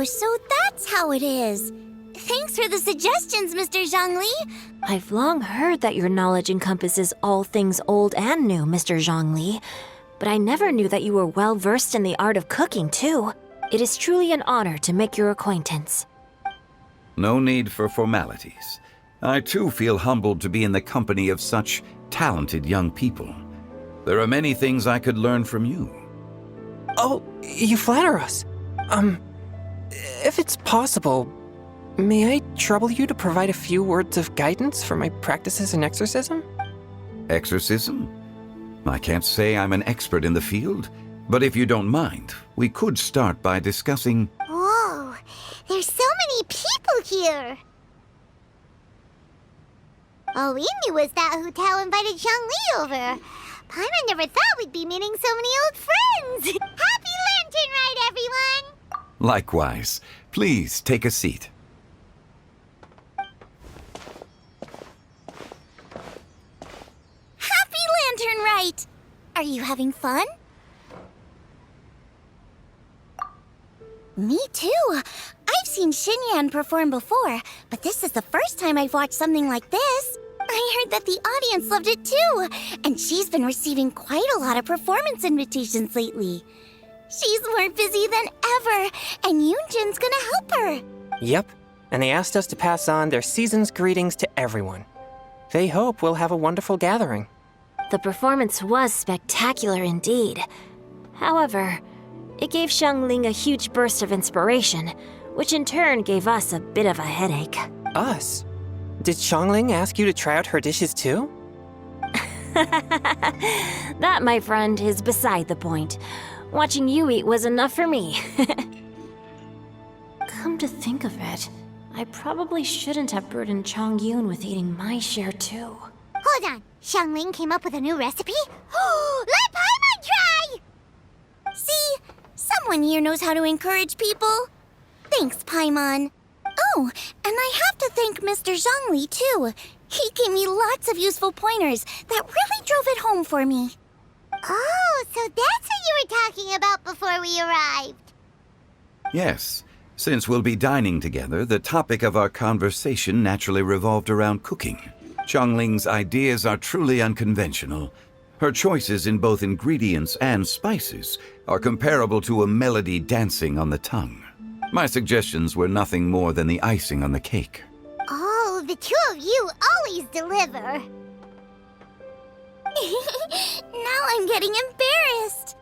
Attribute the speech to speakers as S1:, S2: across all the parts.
S1: Oh, so that's how it is. Thanks for the suggestions, Mr. Zhongli.
S2: I've long heard that your knowledge encompasses all things old and new, Mr. Zhongli. But I never knew that you were well versed in the art of cooking, too. It is truly an honor to make your acquaintance.
S3: No need for formalities. I too feel humbled to be in the company of such talented young people. There are many things I could learn from you.
S4: Oh, you flatter us. If it's possible, may I trouble you to provide a few words of guidance for my practices in exorcism?
S3: Exorcism? I can't say I'm an expert in the field, but if you don't mind, we could start by discussing...
S1: Whoa, there's so many people here. All we knew was that Hu Tao invited Zhongli over. Paimon never thought we'd be meeting so many old friends. Happy Lantern Rite, everyone!
S3: Likewise. Please take a seat.
S1: Happy Lantern Rite! Are you having fun? Me too. I've seen Xinyan perform before, but this is the first time I've watched something like this. I heard that the audience loved it too, and she's been receiving quite a lot of performance invitations lately. She's more busy than ever, and Yoonjin's gonna help her.
S4: Yep, and they asked us to pass on their season's greetings to everyone. They hope we'll have a wonderful gathering.
S2: The performance was spectacular indeed. However, it gave Xiangling a huge burst of inspiration, which in turn gave us a bit of a headache.
S4: Us? Did Xiangling ask you to try out her dishes too?
S2: That, my friend, is beside the point. Watching you eat was enough for me. Come to think of it, I probably shouldn't have burdened Chongyun with eating my share too.
S1: Hold on, Xiangling came up with a new recipe? Let Paimon try! See? Someone here knows how to encourage people. Thanks, Paimon. Oh, and I have to thank Mr. Zhongli, too. He gave me lots of useful pointers that really drove it home for me. Oh, so that's what you were talking about before we arrived.
S3: Yes. Since we'll be dining together, the topic of our conversation naturally revolved around cooking. Xiangling's ideas are truly unconventional. Her choices in both ingredients and spices are comparable to a melody dancing on the tongue. My suggestions were nothing more than the icing on the cake.
S1: Oh, the two of you always deliver. Now I'm getting embarrassed.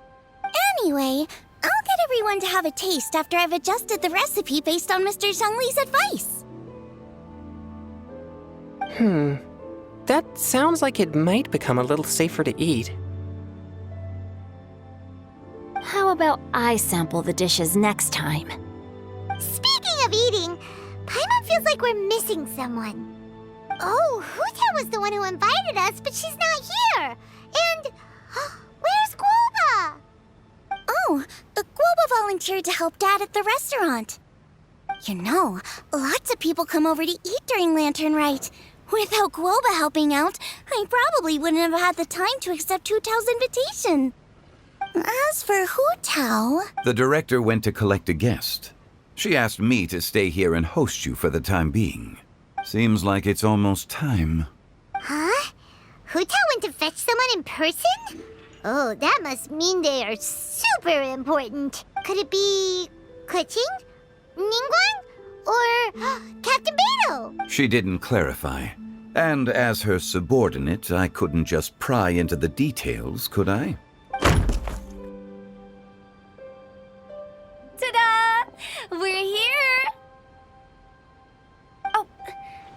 S1: Anyway, I'll get everyone to have a taste after I've adjusted the recipe based on Mr. Zhongli's advice.
S4: That sounds like it might become a little safer to eat.
S2: How about I sample the dishes next time?
S1: Speaking of eating, Paimon feels like we're missing someone. Oh, Hu was the one who invited us, but she's not here. And where's Guoba? Oh, Guoba volunteered to help Dad at the restaurant. You know, lots of people come over to eat during Lantern Rite. Without Guoba helping out, I probably wouldn't have had the time to accept Hu Tao's invitation. As for Hu Tao...
S3: The director went to collect a guest. She asked me to stay here and host you for the time being. Seems like it's almost time.
S1: Huh? Hu Tao went to fetch someone in person? Oh, that must mean they are super important. Could it be... Keqing? Ningguang? Or Captain Beidou?
S3: She didn't clarify. And as her subordinate, I couldn't just pry into the details, could I?
S1: Ta-da! We're here! Oh,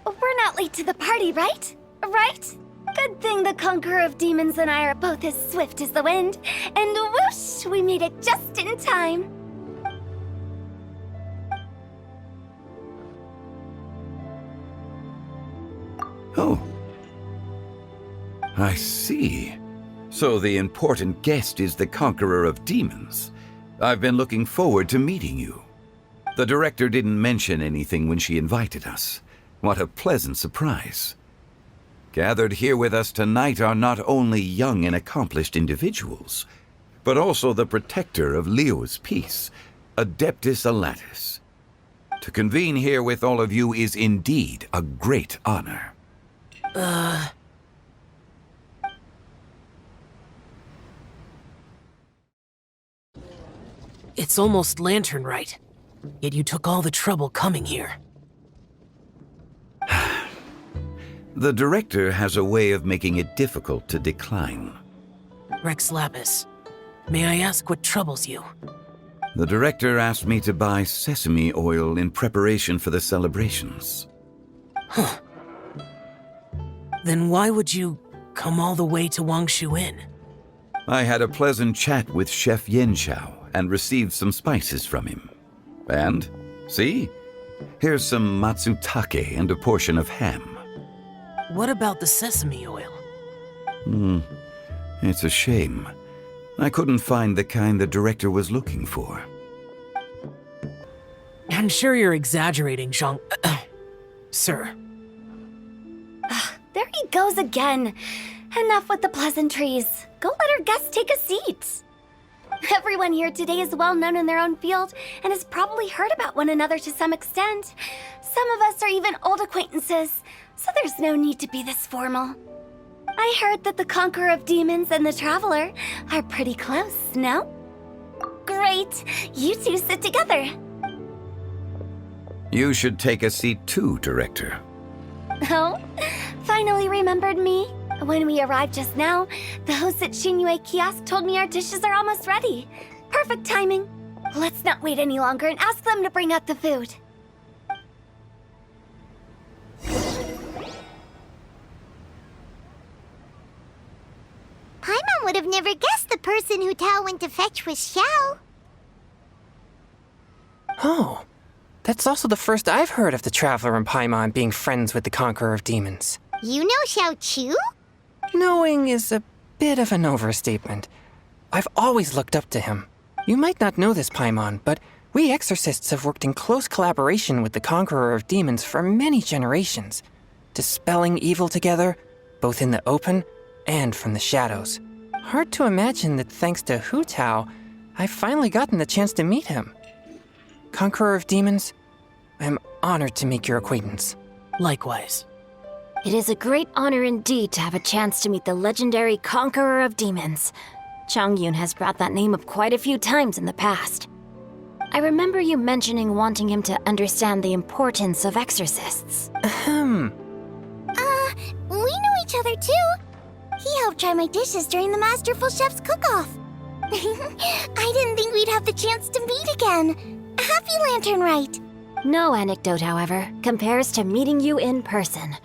S1: we're not late to the party, right? Right? Good thing the Conqueror of Demons and I are both as swift as the wind. And whoosh, we made it just in time.
S3: Oh. I see. So the important guest is the Conqueror of Demons. I've been looking forward to meeting you. The director didn't mention anything when she invited us. What a pleasant surprise. Gathered here with us tonight are not only young and accomplished individuals, but also the protector of Leo's peace, Adeptus Alatus. To convene here with all of you is indeed a great honor.
S5: It's almost lantern Rite, yet you took all the trouble coming here.
S3: The director has a way of making it difficult to decline.
S5: Rex Lapis, may I ask what troubles you?
S3: The director asked me to buy sesame oil in preparation for the celebrations.
S5: Huh. Then why would you come all the way to Wangshu Inn?
S3: I had a pleasant chat with Chef Yanxiao and received some spices from him. And, see? Here's some matsutake and a portion of ham.
S5: What about the sesame oil?
S3: It's a shame. I couldn't find the kind the director was looking for.
S5: I'm sure you're exaggerating, Zhang... Sir.
S2: There he goes again. Enough with the pleasantries. Go let our guests take a seat. Everyone here today is well known in their own field and has probably heard about one another to some extent. Some of us are even old acquaintances, so there's no need to be this formal. I heard that the Conqueror of Demons and the Traveler are pretty close, no? Great! You two sit together.
S3: You should take a seat too, director.
S2: Oh, finally remembered me? When we arrived just now, the host at Xinyue Kiosk told me our dishes are almost ready. Perfect timing. Let's not wait any longer and ask them to bring out the food.
S1: Paimon would have never guessed the person who Tao went to fetch was Xiao.
S4: Oh, that's also the first I've heard of the Traveler and Paimon being friends with the Conqueror of Demons.
S1: You know Xiao Chu?
S4: Knowing is a bit of an overstatement. I've always looked up to him. You might not know this, Paimon, but we exorcists have worked in close collaboration with the Conqueror of Demons for many generations, dispelling evil together, both in the open and from the shadows. Hard to imagine that thanks to Hu Tao, I've finally gotten the chance to meet him. Conqueror of Demons, I'm honored to make your acquaintance.
S5: Likewise.
S2: It is a great honor indeed to have a chance to meet the legendary Conqueror of Demons. Changyun has brought that name up quite a few times in the past. I remember you mentioning wanting him to understand the importance of exorcists.
S1: We know each other too. He helped try my dishes during the Masterful Chef's cook-off. I didn't think we'd have the chance to meet again. Happy Lantern Rite.
S2: No anecdote, however, compares to meeting you in person.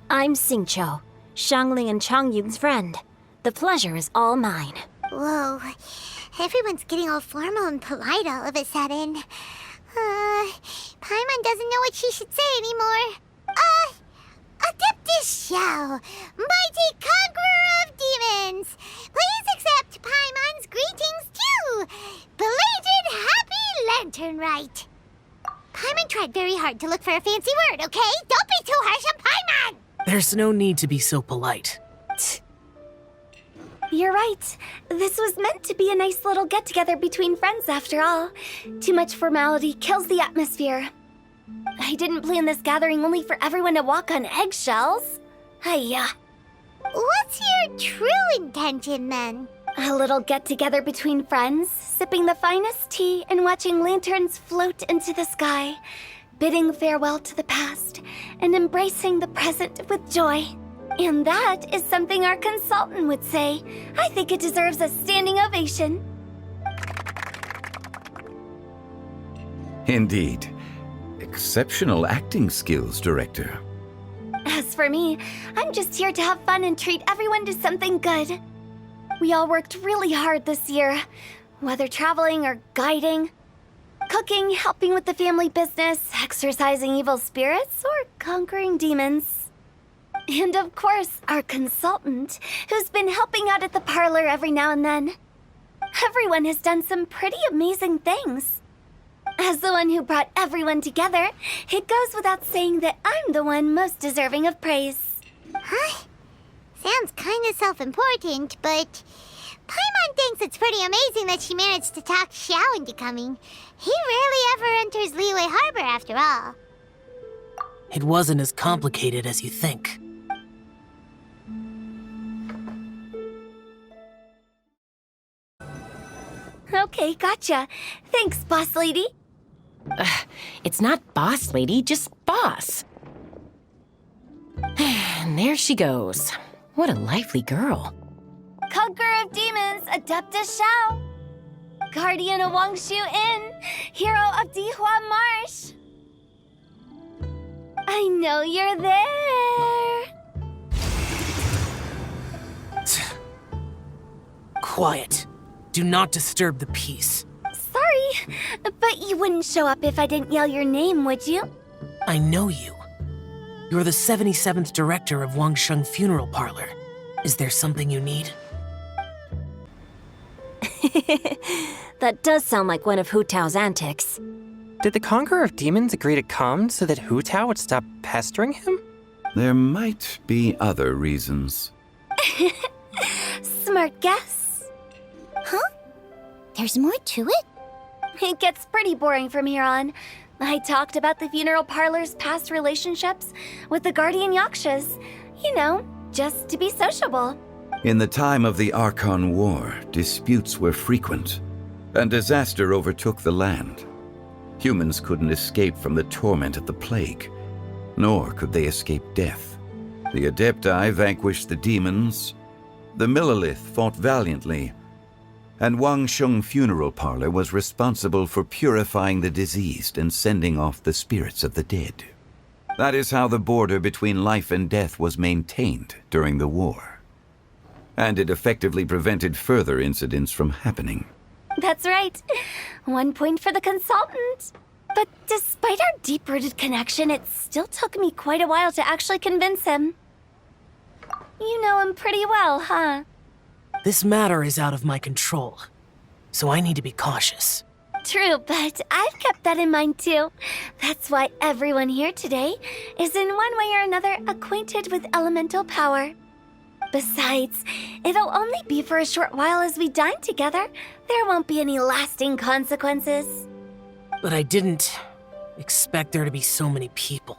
S2: I'm Xingqiu, Shangling and Changyun's friend. The pleasure is all mine.
S1: Whoa, everyone's getting all formal and polite all of a sudden. Paimon doesn't know what she should say anymore. Adeptus Xiao, mighty conqueror of demons, please accept Paimon's greetings too. Belated Happy Lantern Rite. Paimon tried very hard to look for a fancy word, okay? Don't be too harsh on Paimon!
S5: There's no need to be so polite.
S2: You're right. This was meant to be a nice little get-together between friends after all. Too much formality kills the atmosphere. I didn't plan this gathering only for everyone to walk on eggshells. Hiya.
S1: What's your true intention then?
S2: A little get-together between friends, sipping the finest tea and watching lanterns float into the sky, bidding farewell to the past and embracing the present with joy. And that is something our consultant would say. I think it deserves a standing ovation.
S3: Indeed. Exceptional acting skills, Director.
S2: As for me, I'm just here to have fun and treat everyone to something good. We all worked really hard this year, whether traveling or guiding, cooking, helping with the family business, exorcising evil spirits, or conquering demons. And of course, our consultant, who's been helping out at the parlor every now and then. Everyone has done some pretty amazing things. As the one who brought everyone together, it goes without saying that I'm the one most deserving of praise.
S1: Huh? Sounds kinda self-important, but Paimon thinks it's pretty amazing that she managed to talk Xiao into coming. He rarely ever enters Leeway Harbor after all.
S5: It wasn't as complicated as you think.
S6: Okay, gotcha. Thanks, boss lady.
S7: It's not boss lady, just boss. And there she goes. What a lively girl.
S6: Conqueror of demons, Adeptus Shao. Guardian of Wangshu Inn, hero of Dihua Marsh. I know you're there.
S5: Quiet. Do not disturb the peace.
S6: Sorry, but you wouldn't show up if I didn't yell your name, would you?
S5: I know you. You're the 77th director of Wangsheng Funeral Parlor. Is there something you need?
S2: That does sound like one of Hu Tao's antics.
S4: Did the Conqueror of Demons agree to come so that Hu Tao would stop pestering him?
S3: There might be other reasons.
S6: Smart guess.
S1: Huh? There's more to it?
S6: It gets pretty boring from here on. I talked about the funeral parlor's past relationships with the guardian yakshas. You know, just to be sociable.
S3: In the time of the Archon War, disputes were frequent, and disaster overtook the land. Humans couldn't escape from the torment of the plague, nor could they escape death. The Adepti vanquished the demons, the Millelith fought valiantly, and Wangsheng Funeral Parlor was responsible for purifying the diseased and sending off the spirits of the dead. That is how the border between life and death was maintained during the war. And it effectively prevented further incidents from happening.
S6: That's right. 1 point for the consultant. But despite our deep-rooted connection, it still took me quite a while to actually convince him. You know him pretty well, huh?
S5: This matter is out of my control, so I need to be cautious.
S6: True, but I've kept that in mind too. That's why everyone here today is in one way or another acquainted with elemental power. Besides, it'll only be for a short while as we dine together. There won't be any lasting consequences.
S5: But I didn't expect there to be so many people.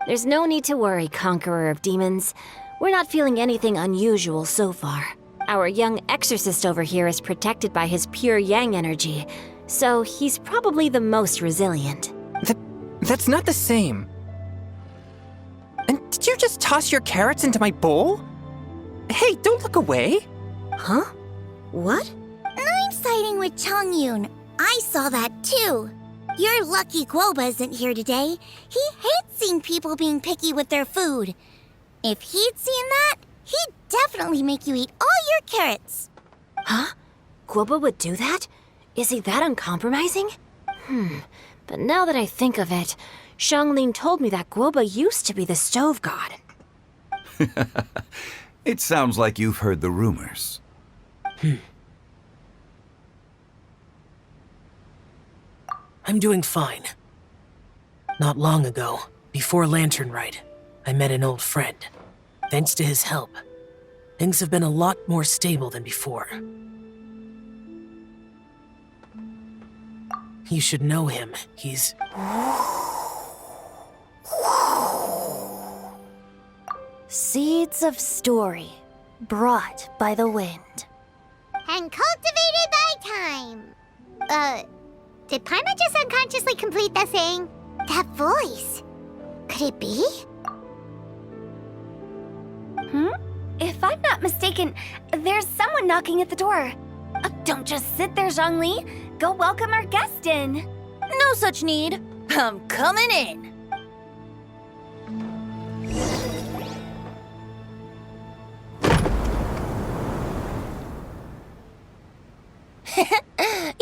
S2: There's no need to worry, Conqueror of Demons. We're not feeling anything unusual so far. Our young exorcist over here is protected by his pure yang energy, so he's probably the most resilient.
S4: That's not the same. And did you just toss your carrots into my bowl? Hey, don't look away.
S2: Huh? What?
S1: I'm siding with Chongyun. I saw that too. You're lucky Guoba isn't here today. He hates seeing people being picky with their food. If he'd seen that, he'd definitely make you eat all your carrots.
S2: Huh? Guoba would do that? Is he that uncompromising? But now that I think of it, Xiangling told me that Guoba used to be the stove god.
S3: It sounds like you've heard the rumors.
S5: I'm doing fine. Not long ago, before Lantern Rite, I met an old friend. Thanks to his help, things have been a lot more stable than before. You should know him. He's...
S6: Seeds of story, brought by the wind.
S1: And cultivated by time. Did Paima just unconsciously complete that saying? That voice. Could it be?
S6: If I'm not mistaken, there's someone knocking at the door. Don't just sit there, Zhongli. Go welcome our guest in.
S8: No such need. I'm coming in.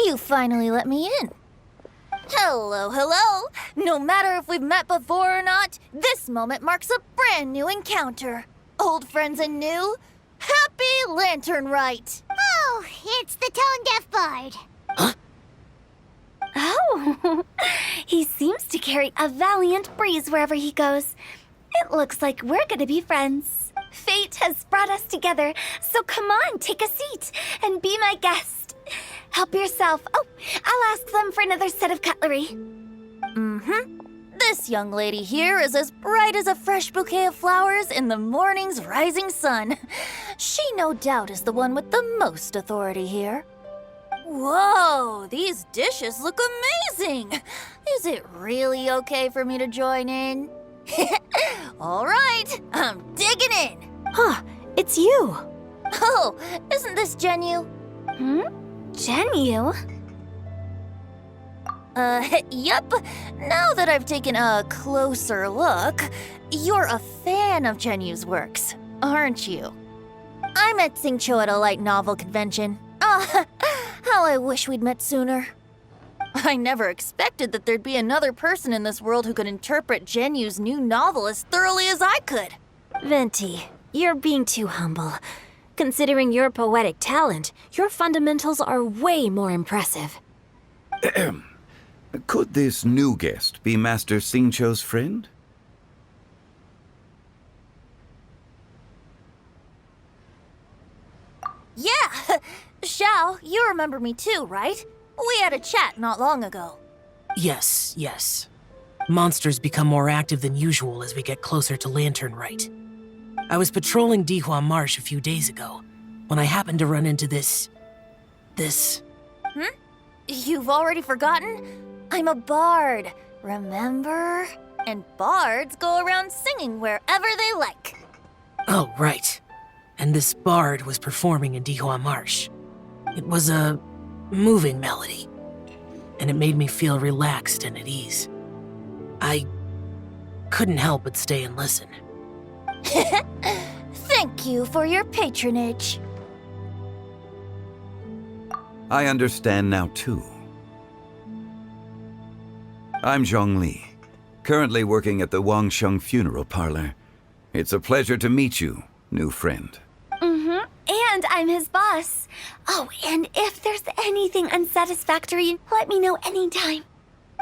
S8: You finally let me in. Hello, hello. No matter if we've met before or not, this moment marks a brand new encounter. Old friends and new. Happy Lantern Rite.
S1: Oh, it's the tone-deaf bard.
S6: Oh, he seems to carry a valiant breeze wherever he goes. It looks like we're gonna be friends. Fate has brought us together, so come on, take a seat and be my guest. Help yourself. Oh, I'll ask them for another set of cutlery.
S8: This young lady here is as bright as a fresh bouquet of flowers in the morning's rising sun. She no doubt is the one with the most authority here. Whoa, these dishes look amazing! Is it really okay for me to join in? All right, I'm digging in.
S2: Huh, it's you.
S8: Oh, isn't this Genu?
S6: Genu?
S8: Yup. Now that I've taken a closer look, you're a fan of Genu's works, aren't you? I met Xingqiu at a light novel convention. Ah, how I wish we'd met sooner. I never expected that there'd be another person in this world who could interpret Genu's new novel as thoroughly as I could.
S2: Venti, you're being too humble. Considering your poetic talent, your fundamentals are way more impressive.
S3: Could this new guest be Master Xingqiu's friend?
S8: Yeah! Xiao, you remember me too, right? We had a chat not long ago.
S5: Yes. Monsters become more active than usual as we get closer to Lantern Rite. I was patrolling Dihua Marsh a few days ago when I happened to run into this.
S8: You've already forgotten? I'm a bard, remember? And bards go around singing wherever they like.
S5: Oh, right. And this bard was performing in Dihua Marsh. It was a moving melody, and it made me feel relaxed and at ease. I couldn't help but stay and listen.
S8: Thank you for your patronage.
S3: I understand now, too. I'm Zhongli, currently working at the Wangsheng Funeral Parlor. It's a pleasure to meet you, new friend.
S6: And I'm his boss. Oh, and if there's anything unsatisfactory, let me know anytime.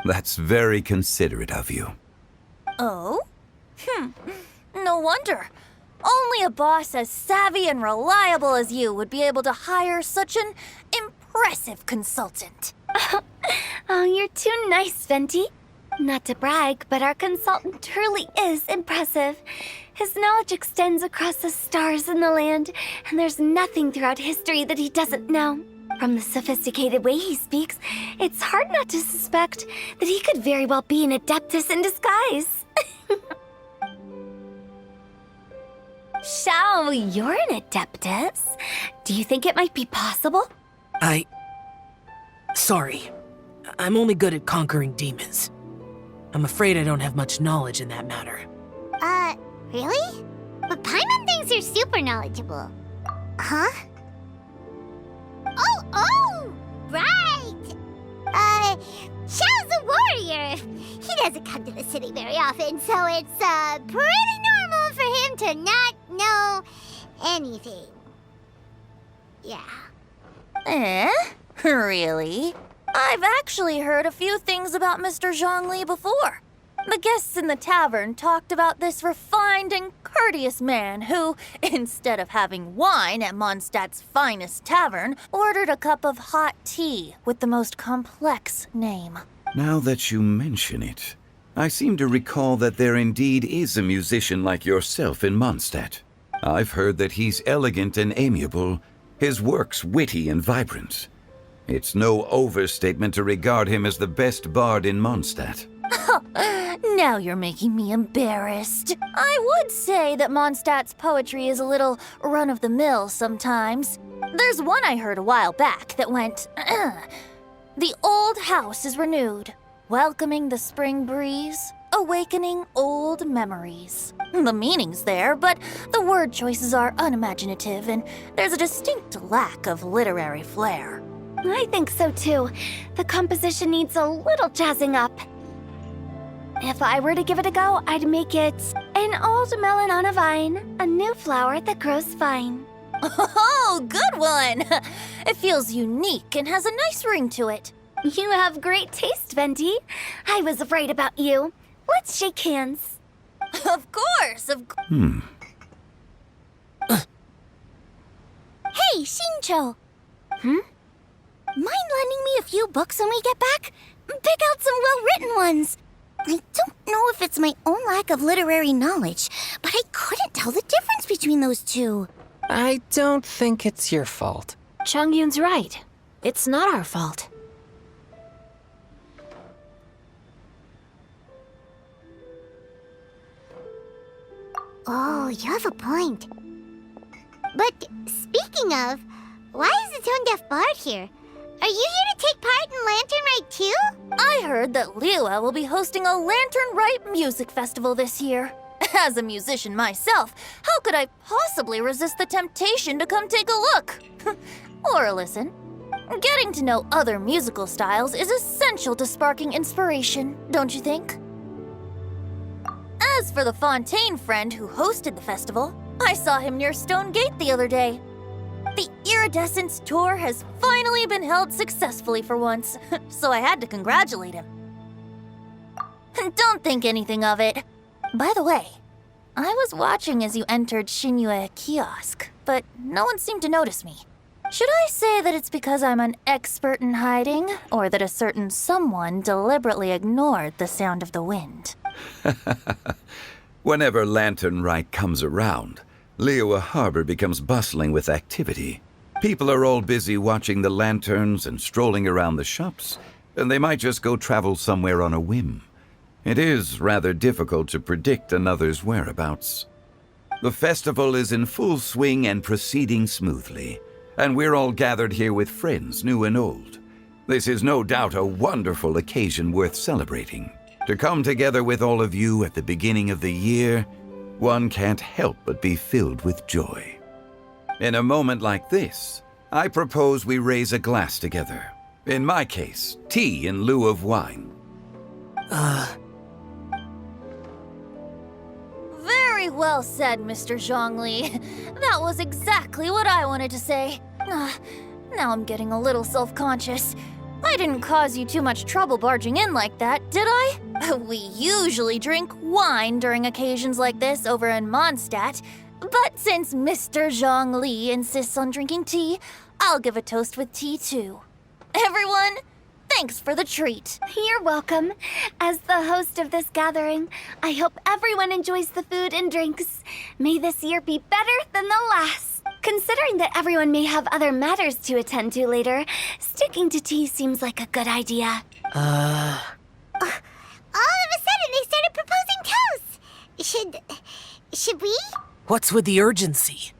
S3: That's very considerate of you.
S8: Oh? No wonder. Only a boss as savvy and reliable as you would be able to hire such an impressive consultant.
S6: Oh, you're too nice, Venti. Not to brag, but our consultant truly is impressive. His knowledge extends across the stars and the land, and there's nothing throughout history that he doesn't know. From the sophisticated way he speaks, it's hard not to suspect that he could very well be an adeptus in disguise. Xiao, you're an adeptus. Do you think it might be possible?
S5: Sorry. I'm only good at conquering demons. I'm afraid I don't have much knowledge in that matter.
S1: Really? But Paimon thinks you're super knowledgeable. Huh? Oh, right! Xiao's a warrior. He doesn't come to the city very often, so it's, pretty normal for him to not know anything. Yeah.
S8: Really? I've actually heard a few things about Mr. Zhongli before. The guests in the tavern talked about this refined and courteous man who, instead of having wine at Mondstadt's finest tavern, ordered a cup of hot tea with the most complex name.
S3: Now that you mention it, I seem to recall that there indeed is a musician like yourself in Mondstadt. I've heard that he's elegant and amiable, his works witty and vibrant. It's no overstatement to regard him as the best bard in Mondstadt.
S8: Now you're making me embarrassed. I would say that Mondstadt's poetry is a little run-of-the-mill sometimes. There's one I heard a while back that went, The old house is renewed, welcoming the spring breeze, awakening old memories. The meaning's there, but the word choices are unimaginative, and there's a distinct lack of literary flair.
S6: I think so too. The composition needs a little jazzing up. If I were to give it a go, I'd make it an old melon on a vine, a new flower that grows fine.
S8: Oh, good one! It feels unique and has a nice ring to it.
S6: You have great taste, Venti. I was right about you. Let's shake hands.
S8: Of course,
S1: Hey, Xingqiu!
S8: Mind lending me a few books when we get back? Pick out some well-written ones. I don't know if it's my own lack of literary knowledge, but I couldn't tell the difference between those two.
S4: I don't think it's your fault.
S2: Chongyun's right. It's not our fault.
S1: Oh, you have a point. But speaking of, why is the tone-deaf bard here? Are you here to take part in Lantern Rite too?
S8: I heard that Liyue will be hosting a Lantern Rite music festival this year. As a musician myself, how could I possibly resist the temptation to come take a look? Or listen. Getting to know other musical styles is essential to sparking inspiration, don't you think? As for the Fontaine friend who hosted the festival, I saw him near Stone Gate the other day. The Iridescence tour has finally been held successfully for once, so I had to congratulate him. Don't think anything of it. By the way, I was watching as you entered Shinyue Kiosk, but no one seemed to notice me. Should I say that it's because I'm an expert in hiding, or that a certain someone deliberately ignored the sound of the wind?
S3: Whenever Lantern Rite comes around, Liyue Harbor becomes bustling with activity. People are all busy watching the lanterns and strolling around the shops, and they might just go travel somewhere on a whim. It is rather difficult to predict another's whereabouts. The festival is in full swing and proceeding smoothly, and we're all gathered here with friends, new and old. This is no doubt a wonderful occasion worth celebrating. To come together with all of you at the beginning of the year, one can't help but be filled with joy. In a moment like this, I propose we raise a glass together. In my case, tea in lieu of wine.
S8: Very well said, Mr. Zhongli. That was exactly what I wanted to say. Now I'm getting a little self-conscious. I didn't cause you too much trouble barging in like that, did I? We usually drink wine during occasions like this over in Mondstadt, but since Mr. Zhongli insists on drinking tea, I'll give a toast with tea too. Everyone, thanks for the treat.
S6: You're welcome. As the host of this gathering, I hope everyone enjoys the food and drinks. May this year be better than the last. Considering that everyone may have other matters to attend to later, sticking to tea seems like a good idea.
S1: All of a sudden, they started proposing toasts. Should we?
S5: What's with the urgency?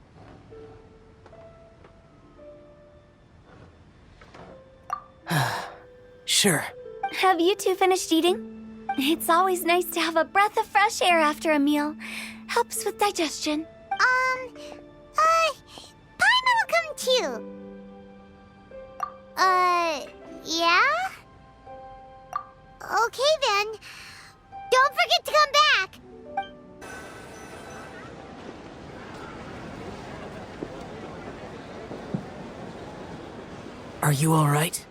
S5: Sure.
S6: Have you two finished eating? It's always nice to have a breath of fresh air after a meal. Helps with digestion.
S1: Paimon will come too. Yeah? Okay then. Don't forget to come back.
S5: Are you all right?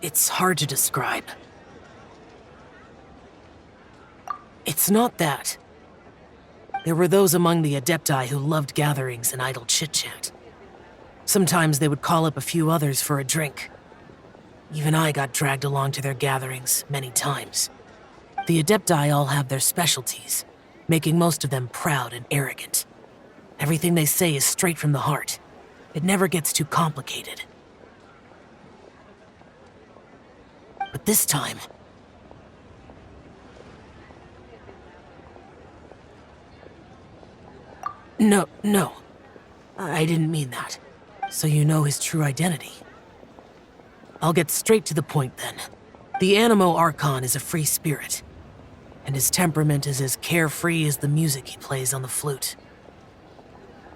S5: It's hard to describe. It's not that. There were those among the Adepti who loved gatherings and idle chit-chat. Sometimes they would call up a few others for a drink. Even I got dragged along to their gatherings many times. The Adepti all have their specialties, making most of them proud and arrogant. Everything they say is straight from the heart. It never gets too complicated. But this time... No. I didn't mean that. So you know his true identity. I'll get straight to the point then. The Animo Archon is a free spirit, and his temperament is as carefree as the music he plays on the flute.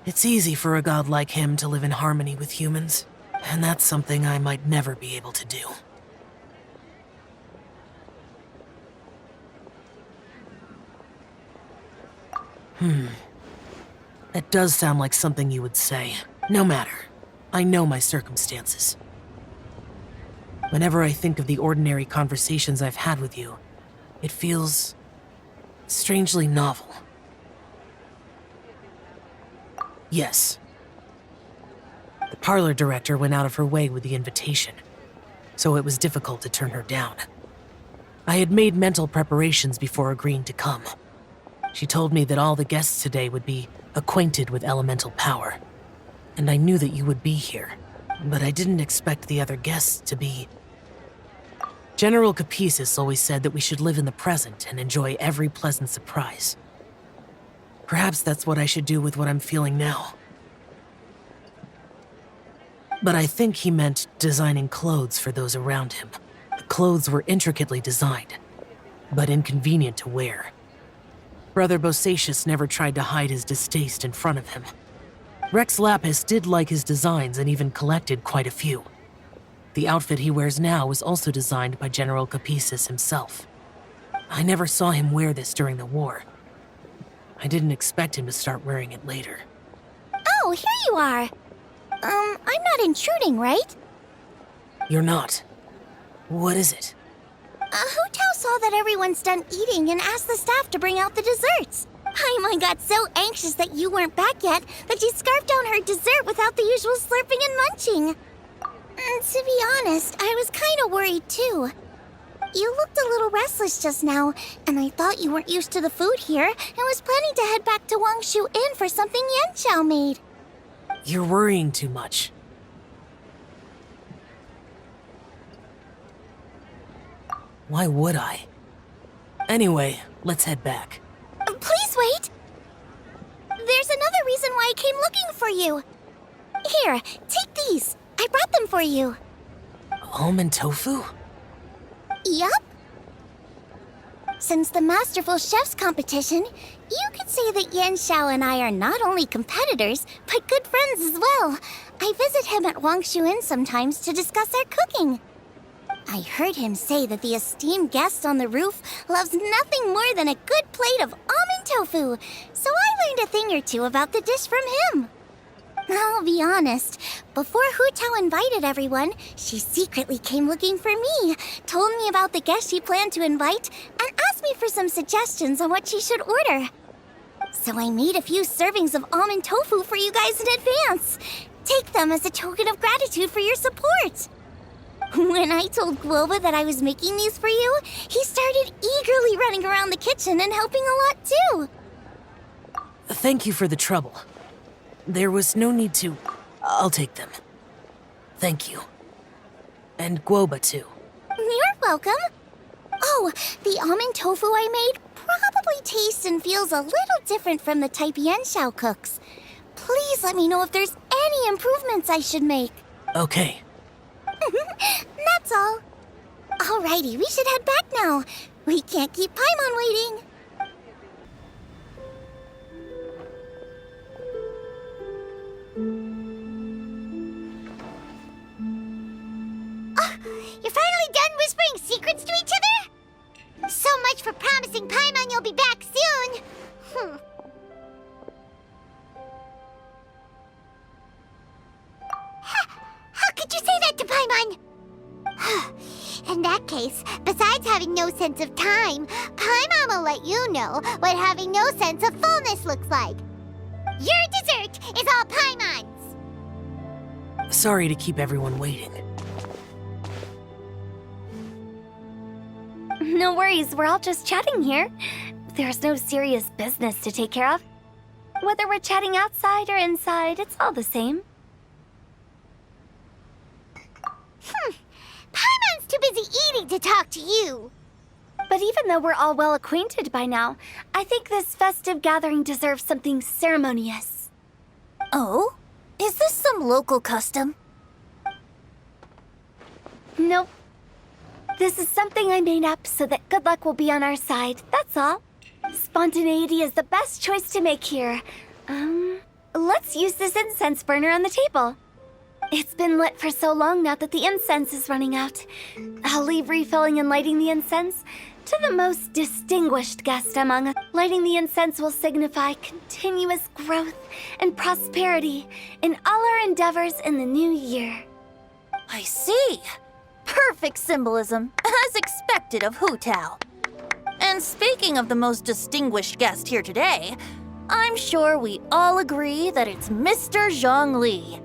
S5: It's easy for a god like him to live in harmony with humans, and that's something I might never be able to do. That does sound like something you would say. No matter. I know my circumstances. Whenever I think of the ordinary conversations I've had with you, it feels strangely novel. Yes. The parlor director went out of her way with the invitation, so it was difficult to turn her down. I had made mental preparations before agreeing to come. She told me that all the guests today would be acquainted with elemental power, and I knew that you would be here, but I didn't expect the other guests to be... General Capisis always said that we should live in the present and enjoy every pleasant surprise. Perhaps that's what I should do with what I'm feeling now. But I think he meant designing clothes for those around him. The clothes were intricately designed, but inconvenient to wear. Brother Bosacius never tried to hide his distaste in front of him. Rex Lapis did like his designs and even collected quite a few. The outfit he wears now was also designed by General Capisis himself. I never saw him wear this during the war. I didn't expect him to start wearing it later.
S1: Oh, here you are. I'm not intruding, right?
S5: You're not. What is it?
S1: Hu Tao saw that everyone's done eating and asked the staff to bring out the desserts. Paimon got so anxious that you weren't back yet that she scarfed down her dessert without the usual slurping and munching. And to be honest, I was kind of worried too. You looked a little restless just now, and I thought you weren't used to the food here and was planning to head back to Wangshu Inn for something Yanxiao made.
S5: You're worrying too much. Why would I? Anyway, let's head back.
S1: Please wait! There's another reason why I came looking for you. Here, take these. I brought them for you.
S5: Almond tofu?
S1: Yup. Since the Masterful Chef's competition, you could say that Yanxiao and I are not only competitors, but good friends as well. I visit him at Wangshu Inn sometimes to discuss our cooking. I heard him say that the esteemed guest on the roof loves nothing more than a good plate of almond tofu, so I learned a thing or two about the dish from him. I'll be honest, before Hu Tao invited everyone, she secretly came looking for me, told me about the guests she planned to invite, and asked me for some suggestions on what she should order. So I made a few servings of almond tofu for you guys in advance. Take them as a token of gratitude for your support. When I told Guoba that I was making these for you, he started eagerly running around the kitchen and helping a lot too.
S5: Thank you for the trouble. There was no need to... I'll take them. Thank you. And Guoba too.
S1: You're welcome. Oh, the almond tofu I made probably tastes and feels a little different from the type Yanxiao cooks. Please let me know if there's any improvements I should make.
S5: Okay.
S1: That's all. Alrighty, we should head back now. We can't keep Paimon waiting. Oh, you're finally done whispering secrets to each other? So much for promising Paimon you'll be back soon. How could you say that to Paimon? In that case, besides having no sense of time, Paimon will let you know what having no sense of fullness looks like. Your dessert is all Paimon's!
S5: Sorry to keep everyone waiting.
S6: No worries, we're all just chatting here. There's no serious business to take care of. Whether we're chatting outside or inside, it's all the same.
S1: Paimon's too busy eating to talk to you.
S6: But even though we're all well acquainted by now, I think this festive gathering deserves something ceremonious.
S8: Oh? Is this some local custom?
S6: Nope. This is something I made up so that good luck will be on our side, that's all. Spontaneity is the best choice to make here. Let's use this incense burner on the table. It's been lit for so long now that the incense is running out. I'll leave refilling and lighting the incense to the most distinguished guest among us. Lighting the incense will signify continuous growth and prosperity in all our endeavors in the new year.
S8: I see. Perfect symbolism, as expected of Hu Tao. And speaking of the most distinguished guest here today, I'm sure we all agree that it's Mr. Zhongli.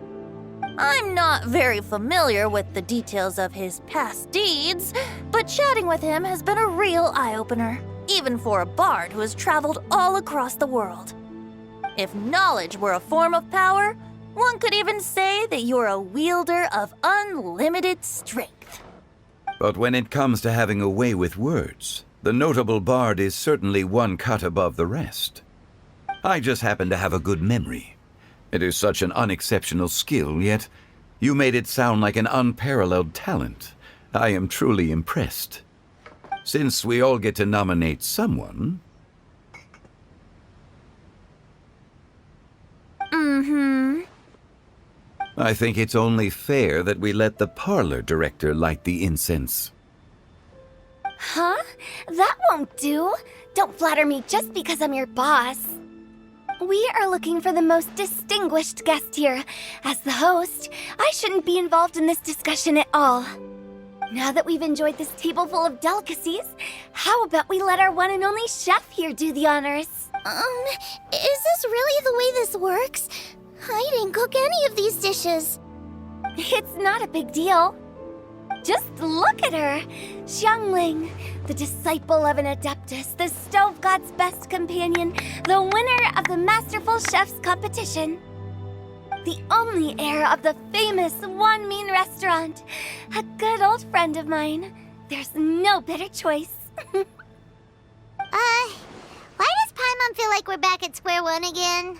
S8: I'm not very familiar with the details of his past deeds, but chatting with him has been a real eye-opener, even for a bard who has traveled all across the world. If knowledge were a form of power, one could even say that you're a wielder of unlimited strength.
S3: But when it comes to having a way with words, the notable bard is certainly one cut above the rest. I just happen to have a good memory. It is such an unexceptional skill, yet you made it sound like an unparalleled talent. I am truly impressed. Since we all get to nominate someone... I think it's only fair that we let the parlor director light the incense.
S6: Huh? That won't do. Don't flatter me just because I'm your boss. We are looking for the most distinguished guest here. As the host, I shouldn't be involved in this discussion at all. Now that we've enjoyed this table full of delicacies, how about we let our one and only chef here do the honors?
S1: Is this really the way this works? I didn't cook any of these dishes.
S6: It's not a big deal. Just look at her. Xiangling, the disciple of an adeptus, the stove god's best companion, the winner of the Masterful Chef's competition. The only heir of the famous One Mean restaurant. A good old friend of mine. There's no better choice.
S1: Why does Paimon feel like we're back at square one again?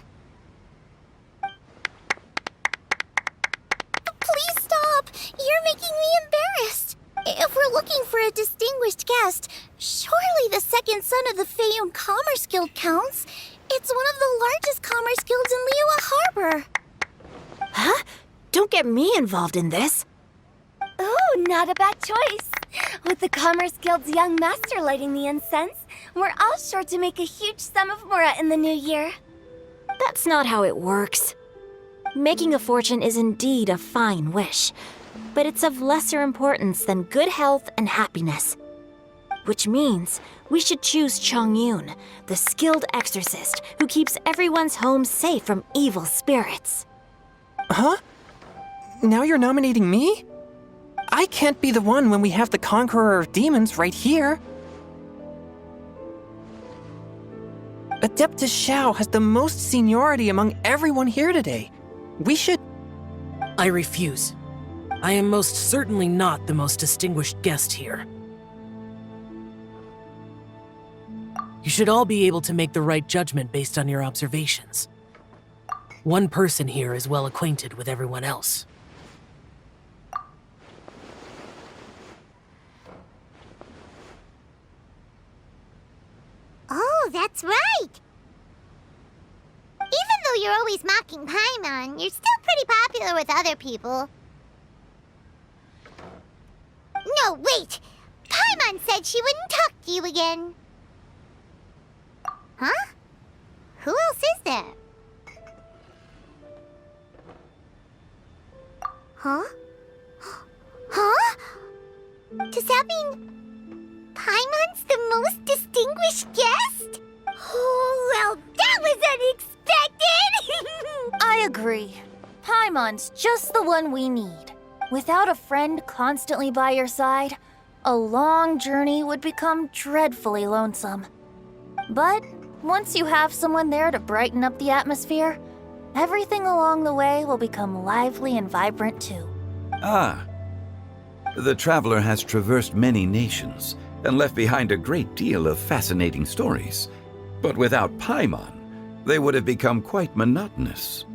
S1: Please stop! You're making me embarrassed. If we're looking for a distinguished guest, surely the second son of the Feiyun Commerce Guild counts. It's one of the largest commerce guilds in Liyue Harbor.
S2: Huh? Don't get me involved in this.
S6: Ooh, not a bad choice. With the Commerce Guild's young master lighting the incense, we're all sure to make a huge sum of mora in the new year.
S2: That's not how it works. Making a fortune is indeed a fine wish, but it's of lesser importance than good health and happiness. Which means we should choose Chongyun, the skilled exorcist who keeps everyone's home safe from evil spirits.
S4: Huh? Now you're nominating me? I can't be the one when we have the Conqueror of Demons right here. Adeptus Xiao has the most seniority among everyone here today. We should...
S5: I refuse. I am most certainly not the most distinguished guest here. You should all be able to make the right judgment based on your observations. One person here is well acquainted with everyone else.
S1: Oh, that's right! Even though you're always mocking Paimon, you're still pretty popular with other people. No, wait! Paimon said she wouldn't talk to you again. Huh? Who else is there? Huh? Huh? Does that mean Paimon's the most distinguished guest? Oh, well, that was unexpected!
S8: I agree. Paimon's just the one we need. Without a friend constantly by your side, a long journey would become dreadfully lonesome. But once you have someone there to brighten up the atmosphere, everything along the way will become lively and vibrant too.
S3: Ah. The traveler has traversed many nations and left behind a great deal of fascinating stories. But without Paimon, they would have become quite monotonous.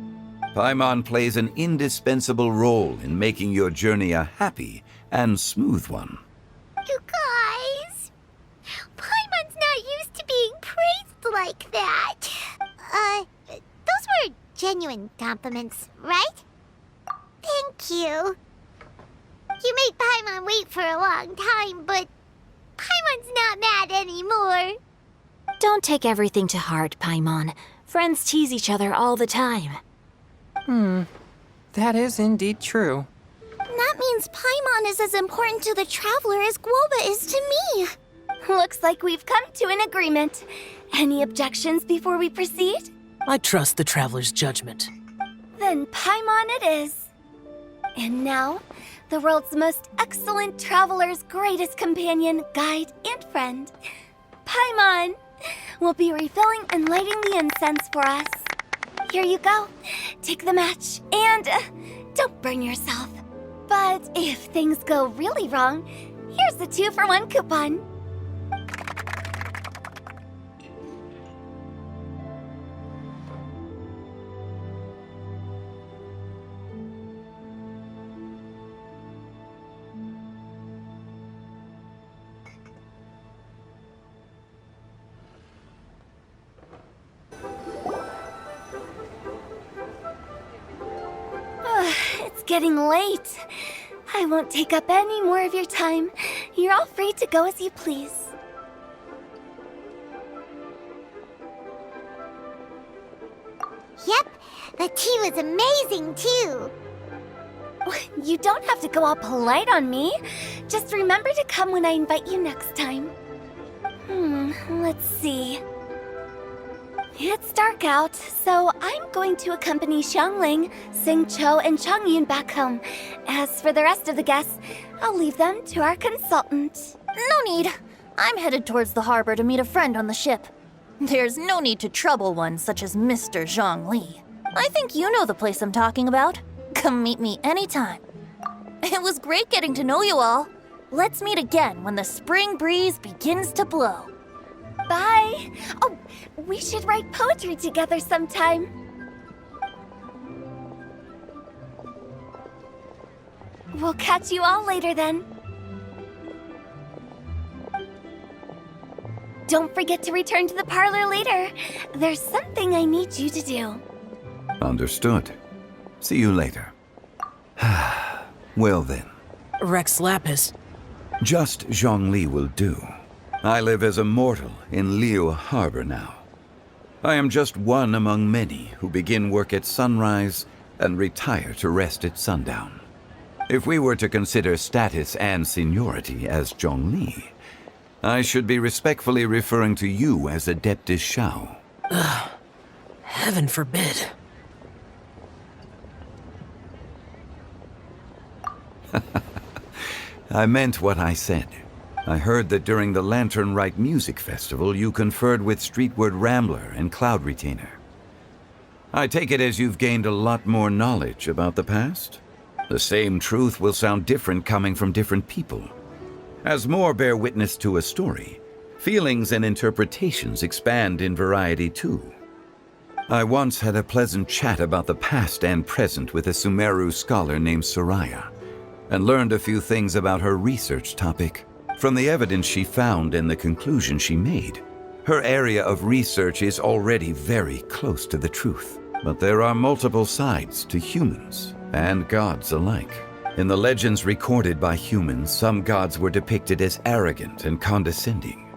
S3: Paimon plays an indispensable role in making your journey a happy and smooth one.
S1: You guys, Paimon's not used to being praised like that. Those were genuine compliments, right? Thank you. You made Paimon wait for a long time, but Paimon's not mad anymore.
S2: Don't take everything to heart, Paimon. Friends tease each other all the time.
S4: That is indeed true.
S1: That means Paimon is as important to the traveler as Guoba is to me.
S6: Looks like we've come to an agreement. Any objections before we proceed?
S5: I trust the traveler's judgment.
S6: Then Paimon it is. And now, the world's most excellent traveler's greatest companion, guide, and friend, Paimon, will be refilling and lighting the incense for us. Here you go. Take the match, and don't burn yourself. But if things go really wrong, here's the 2-for-1 coupon. It's getting late. I won't take up any more of your time. You're all free to go as you please.
S1: Yep, the tea was amazing too.
S6: You don't have to go all polite on me. Just remember to come when I invite you next time. Let's see. It's dark out, so I'm going to accompany Xiangling, Xingqiu, and Changyun back home. As for the rest of the guests, I'll leave them to our consultant.
S8: No need. I'm headed towards the harbor to meet a friend on the ship. There's no need to trouble one such as Mr. Zhongli. I think you know the place I'm talking about. Come meet me anytime. It was great getting to know you all. Let's meet again when the spring breeze begins to blow.
S6: Bye. Oh, we should write poetry together sometime. We'll catch you all later then. Don't forget to return to the parlor later. There's something I need you to do.
S3: Understood. See you later. Well then.
S5: Rex Lapis.
S3: Just Zhongli will do. I live as a mortal in Liu Harbor now. I am just one among many who begin work at sunrise and retire to rest at sundown. If we were to consider status and seniority as Zhongli, I should be respectfully referring to you as Adeptus Shao.
S5: Heaven forbid.
S3: I meant what I said. I heard that during the Rite Music Festival, you conferred with Streetward Rambler and Cloud Retainer. I take it as you've gained a lot more knowledge about the past? The same truth will sound different coming from different people. As more bear witness to a story, feelings and interpretations expand in variety too. I once had a pleasant chat about the past and present with a Sumeru scholar named Soraya, and learned a few things about her research topic. From the evidence she found and the conclusion she made, her area of research is already very close to the truth. But there are multiple sides to humans and gods alike. In the legends recorded by humans, some gods were depicted as arrogant and condescending,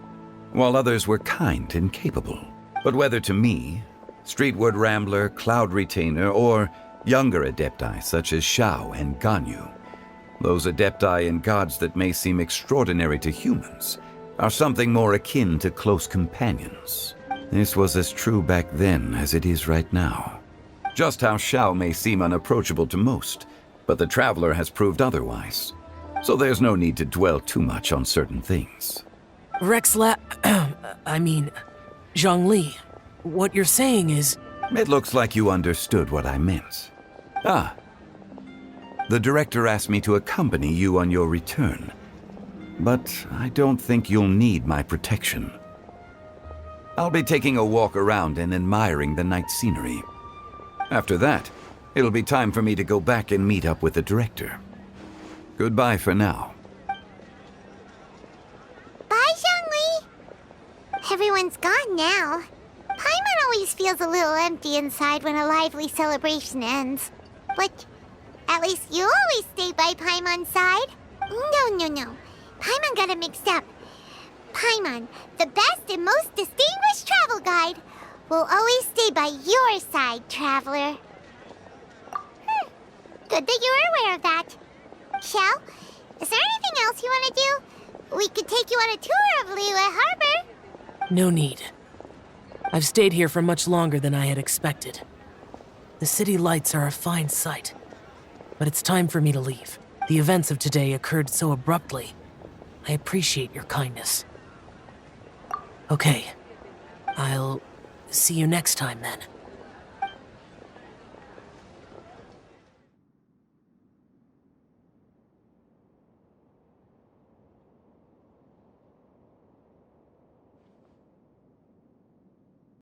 S3: while others were kind and capable. But whether to me, Streetward Rambler, Cloud Retainer, or younger adepti such as Shao and Ganyu, those adepti and gods that may seem extraordinary to humans are something more akin to close companions. This was as true back then as it is right now. Just how Shao may seem unapproachable to most, but the Traveler has proved otherwise. So there's no need to dwell too much on certain things.
S5: Zhongli, what you're saying is...
S3: It looks like you understood what I meant. The director asked me to accompany you on your return, but I don't think you'll need my protection. I'll be taking a walk around and admiring the night scenery. After that, it'll be time for me to go back and meet up with the director. Goodbye for now.
S1: Bye, Xiangli. Everyone's gone now. Paimon always feels a little empty inside when a lively celebration ends. But at least you always stay by Paimon's side. No. Paimon got it mixed up. Paimon, the best and most distinguished travel guide, will always stay by your side, traveler. Good that you're aware of that. Shao, is there anything else you want to do? We could take you on a tour of Liyue Harbor.
S5: No need. I've stayed here for much longer than I had expected. The city lights are a fine sight, but it's time for me to leave. The events of today occurred so abruptly. I appreciate your kindness. Okay, I'll see you next time then.